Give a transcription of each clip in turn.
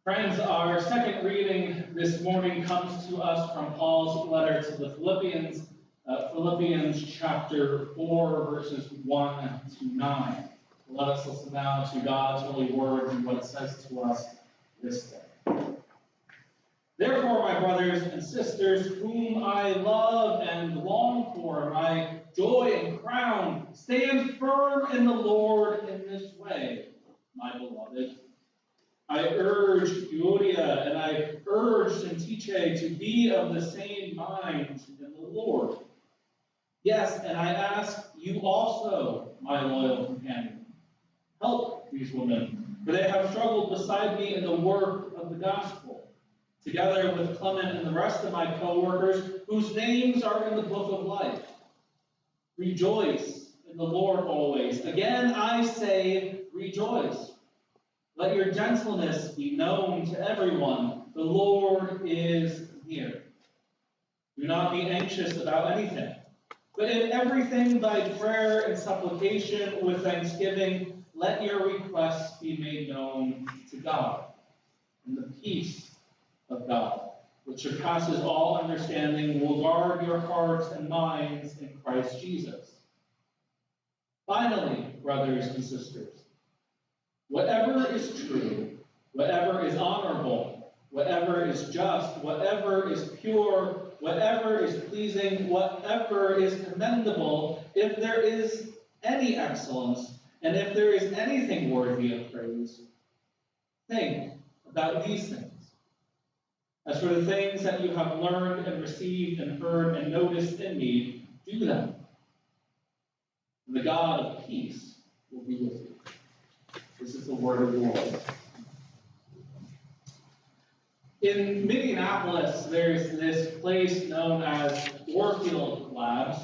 Friends, our second reading this morning comes to us from Paul's letter to the Philippians, Philippians chapter 4, verses 1 to 9. Let us listen now to God's holy word and what it says to us this day. Therefore, my brothers and sisters, whom I love and long for, my joy and crown, stand firm in the Lord in this way, my beloved. I urge Euodia and I urge Syntyche to be of the same mind in the Lord. Yes, and I ask you also, my loyal companion, help these women, for they have struggled beside me in the work of the gospel, together with Clement and the rest of my co-workers, whose names are in the book of life. Rejoice in the Lord always. Again, I say, rejoice. Let your gentleness be known to everyone. The Lord is near. Do not be anxious about anything, but in everything by prayer and supplication with thanksgiving, let your requests be made known to God. And the peace of God, which surpasses all understanding, will guard your hearts and minds in Christ Jesus. Finally, brothers and sisters, whatever is true, whatever is honorable, whatever is just, whatever is pure, whatever is pleasing, whatever is commendable, if there is any excellence, and if there is anything worthy of praise, think about these things. As for the things that you have learned and received and heard and noticed in me, do them. And the God of peace will be with you. This is the word of the Lord. In Minneapolis, there's this place known as Warfield Labs,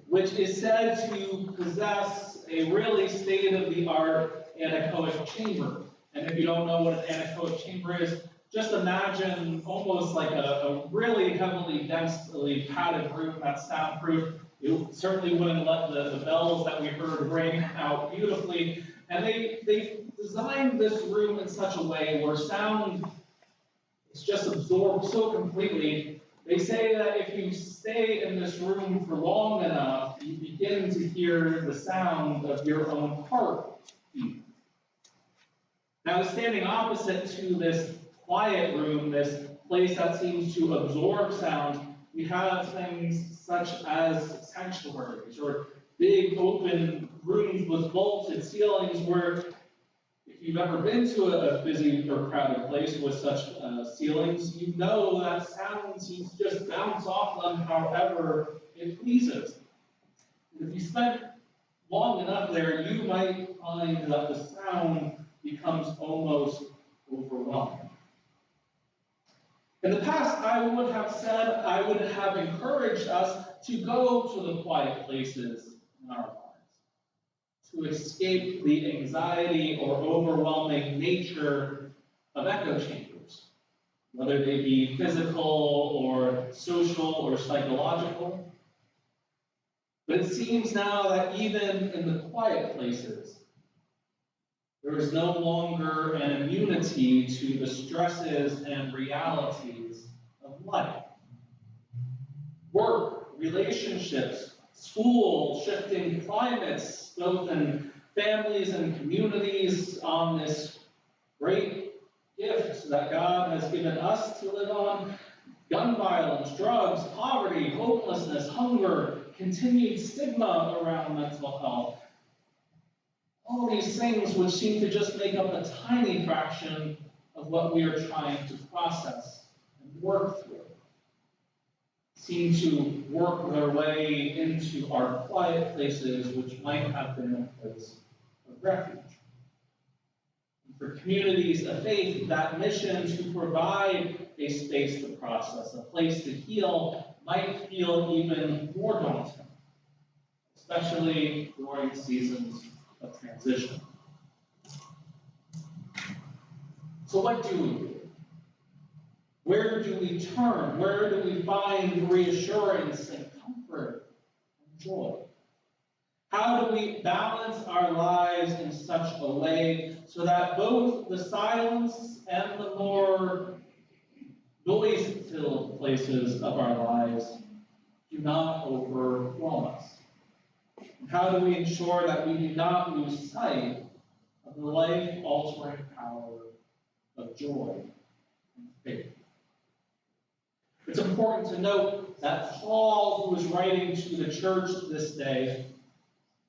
which is said to possess a really state-of-the-art anechoic chamber. And if you don't know what an anechoic chamber is, just imagine almost like a really heavily, densely padded room that's soundproof. You certainly wouldn't let the bells that we heard ring out beautifully. And they designed this room in such a way where sound is just absorbed so completely. They say that if you stay in this room for long enough, you begin to hear the sound of your own heart beat. Now, standing opposite to this quiet room, this place that seems to absorb sound, we have things such as sanctuaries or big open rooms with vaulted ceilings where, if you've ever been to a busy or crowded place with such ceilings, you know that sound seems to just bounce off them however it pleases. And if you spend long enough there, you might find that the sound becomes almost overwhelming. In the past, I would have encouraged us to go to the quiet places in our lives, to escape the anxiety or overwhelming nature of echo chambers, whether they be physical or social or psychological. But it seems now that even in the quiet places, there is no longer an immunity to the stresses and realities of life. Work, relationships, school, shifting climates, both in families and communities, on this great gift that God has given us to live on. Gun violence, drugs, poverty, hopelessness, hunger, continued stigma around mental health. All these things which seem to just make up a tiny fraction of what we are trying to process and work through, seem to work their way into our quiet places, which might have been a place of refuge. And for communities of faith, that mission to provide a space to process, a place to heal, might feel even more daunting, especially during seasons of transition. So what do we do? Where do we turn? Where do we find reassurance and comfort and joy? How do we balance our lives in such a way so that both the silence and the more noise-filled places of our lives do not overwhelm us? And how do we ensure that we do not lose sight of the life-altering power of joy and faith? It's important to note that Paul, who is writing to the church this day,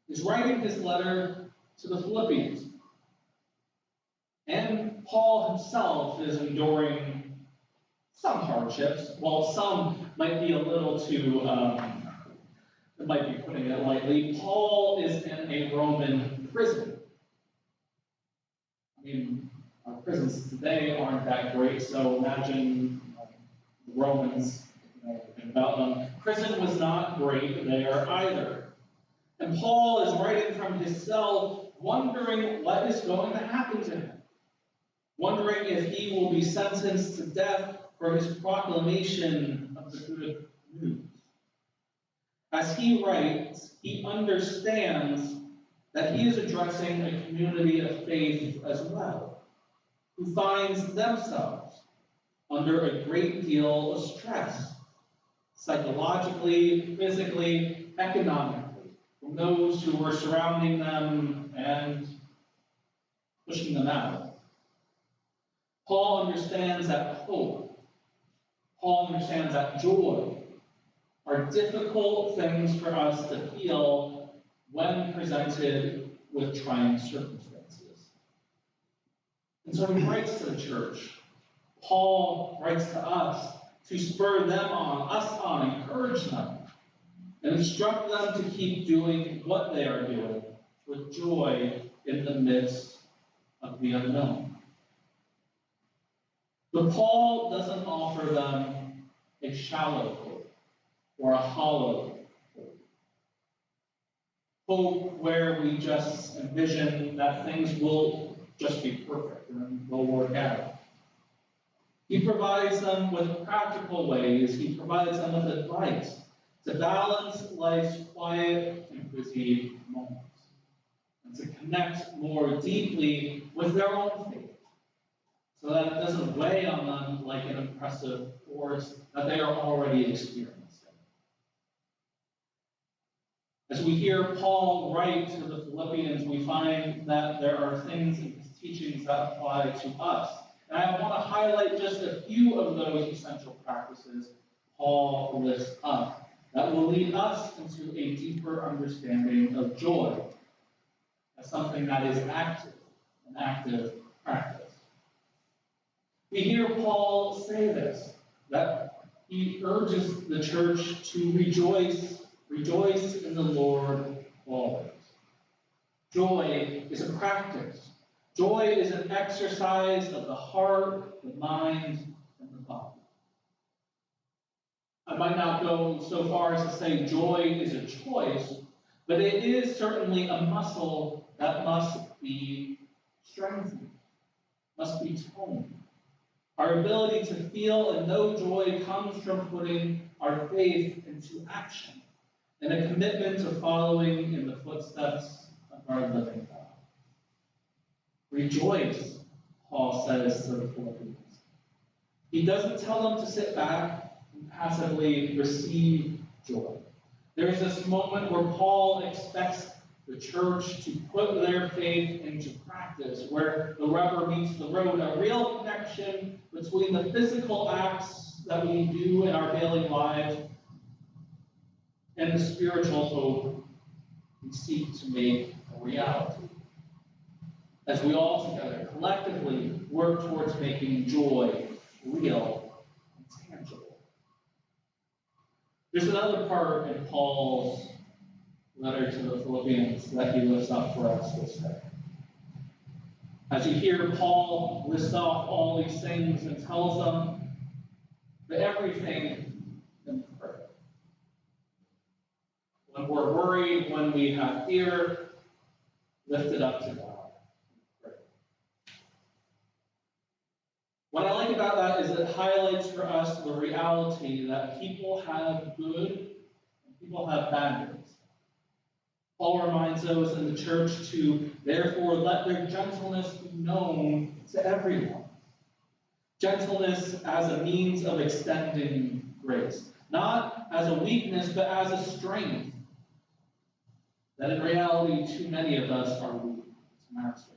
is writing this letter to the Philippians. And Paul himself is enduring some hardships. While some might be a little too, it might be putting it lightly, Paul is in a Roman prison. I mean, our prisons today aren't that great, so imagine the Romans, about them. Prison was not great there either. And Paul is writing from his cell, wondering what is going to happen to him, wondering if he will be sentenced to death for his proclamation of the good news. As he writes, he understands that he is addressing a community of faith as well, who finds themselves under a great deal of stress, psychologically, physically, economically, from those who were surrounding them and pushing them out. Paul understands that hope, Paul understands that joy are difficult things for us to feel when presented with trying circumstances. And so he writes to the church. Paul writes to us to spur them on, us on, encourage them, and instruct them to keep doing what they are doing with joy in the midst of the unknown. But Paul doesn't offer them a shallow hope or a hollow hope. Hope where we just envision that things will just be perfect and will work out. He provides them with practical ways. He provides them with advice to balance life's quiet and busy moments and to connect more deeply with their own faith so that it doesn't weigh on them like an oppressive force that they are already experiencing. As we hear Paul write to the Philippians, we find that there are things in his teachings that apply to us. And I want to highlight just a few of those essential practices Paul lists up that will lead us into a deeper understanding of joy as something that is active, an active practice. We hear Paul say this, that he urges the church to rejoice in the Lord always. Joy is a practice. Joy is an exercise of the heart, the mind, and the body. I might not go so far as to say joy is a choice, but it is certainly a muscle that must be strengthened, must be toned. Our ability to feel and know joy comes from putting our faith into action and a commitment to following in the footsteps of our living God. Rejoice, Paul says to the Philippians. He doesn't tell them to sit back and passively receive joy. There's this moment where Paul expects the church to put their faith into practice, where the rubber meets the road, a real connection between the physical acts that we do in our daily lives and the spiritual hope we seek to make a reality. As we all together, collectively, work towards making joy real and tangible. There's another part in Paul's letter to the Philippians that he lifts up for us this day. As you hear Paul list off all these things and tells them that everything can be perfect. When we're worried, when we have fear, lift it up to God. What I like about that is it highlights for us the reality that people have good and people have bad days. Paul reminds those in the church to, therefore, let their gentleness be known to everyone. Gentleness as a means of extending grace, not as a weakness, but as a strength that in reality too many of us are weak to master.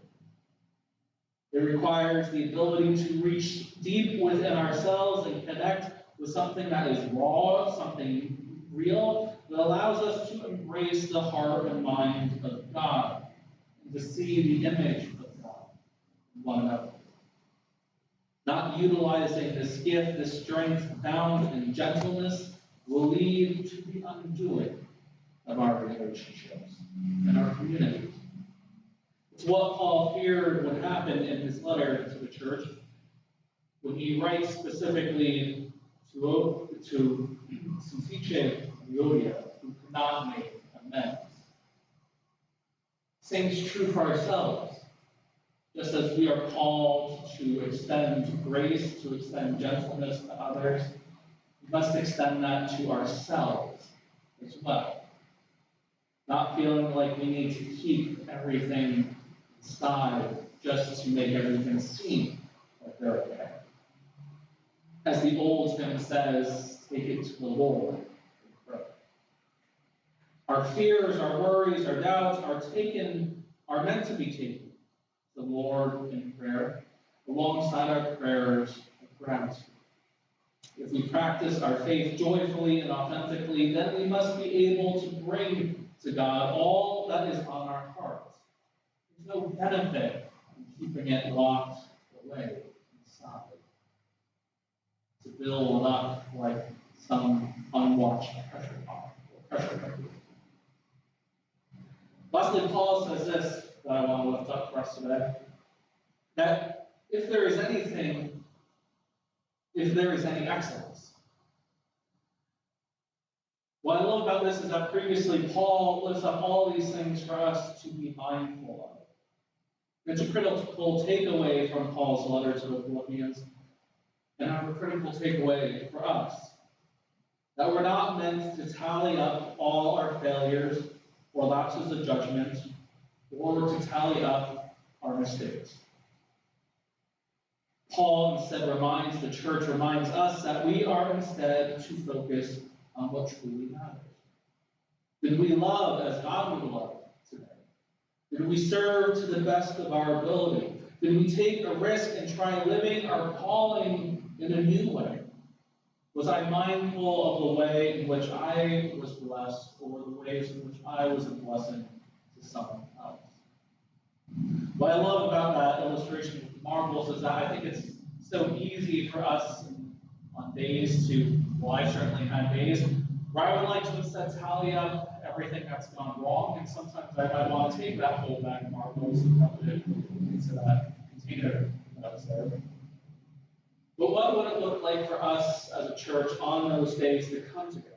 It requires the ability to reach deep within ourselves and connect with something that is raw, something real, that allows us to embrace the heart and mind of God and to see the image of God in one another. Not utilizing this gift, this strength found in gentleness, will lead to the undoing of our relationships and our communities. It's what Paul feared would happen in his letter to the church when he writes specifically to Syntyche and Euodia, who could not make amends. Same is true for ourselves. Just as we are called to extend grace, to extend gentleness to others, we must extend that to ourselves as well. Not feeling like we need to keep everything inside just to make everything seem like they're okay. As the old hymn says, take it to the Lord. Our fears, our worries, our doubts are meant to be taken to the Lord in prayer, alongside our prayers of gratitude. If we practice our faith joyfully and authentically, then we must be able to bring to God all that is on our hearts. There's no benefit in keeping it locked away inside, to build up like some unwatched pressure pot or pressure cooker. Lastly, Paul says this that I want to lift up for us today, that if there is any excellence. What I love about this is that previously Paul lifts up all these things for us to be mindful of. It's a critical takeaway from Paul's letter to the Philippians, and a critical takeaway for us, that we're not meant to tally up all our failures or lapses of judgment, or to tally up our mistakes. Paul instead reminds us that we are instead to focus on what truly matters. Did we love as God would love today? Did we serve to the best of our ability? Did we take a risk and try living our calling in a new way? Was I mindful of the way in which I was blessed, or the ways in which I was a blessing to someone else? What I love about that illustration with marbles is that I think it's so easy for us on days I certainly had days where I would like to instead tally up everything that's gone wrong, and sometimes I might want to take that whole bag of marbles and dump it into that container that was there. But what would it look like for us as a church on those days to come together,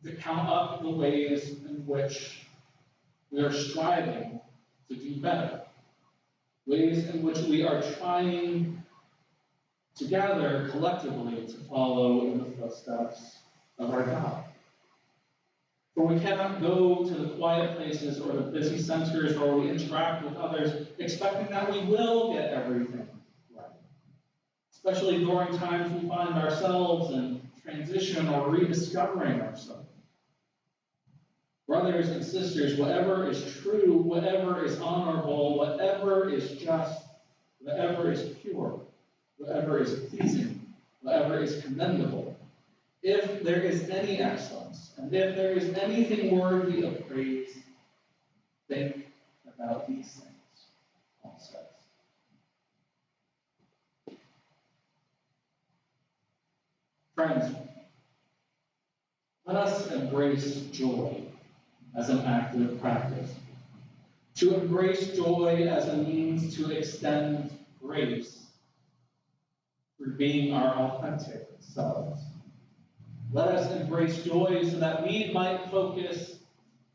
to count up the ways in which we are striving to do better, ways in which we are trying together collectively to follow in the footsteps of our God? For we cannot go to the quiet places or the busy centers where we interact with others expecting that we will get everything right, especially during times we find ourselves in transition or rediscovering ourselves. Brothers and sisters, whatever is true, whatever is honorable, whatever is just, whatever is pure, whatever is pleasing, whatever is commendable, if there is any excellence, and if there is anything worthy of praise, think about these things, Paul says. Friends, let us embrace joy as an active practice. To embrace joy as a means to extend grace through being our authentic selves. Let us embrace joy so that we might focus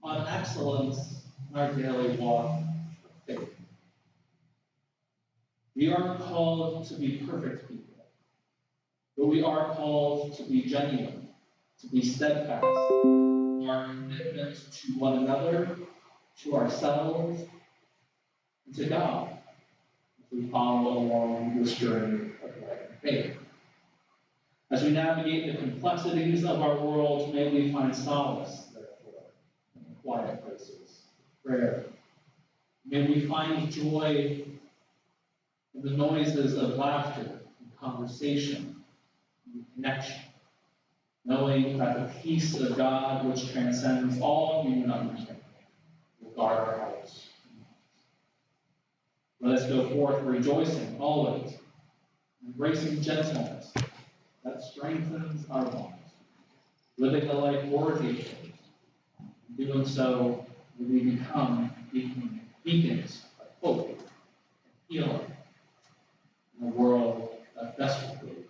on excellence in our daily walk of faith. We aren't called to be perfect people, but we are called to be genuine, to be steadfast, our commitment to one another, to ourselves, and to God as we follow along this journey of life and faith. As we navigate the complexities of our world, may we find solace, therefore, in the quiet places, prayer. May we find joy in the noises of laughter and conversation and connection, knowing that the peace of God, which transcends all human understanding, will guard our hearts. Let us go forth rejoicing always, embracing gentleness that strengthens our bonds, living a life worthy of faith. In doing so, we become beacons of hope and healing in a world that desperately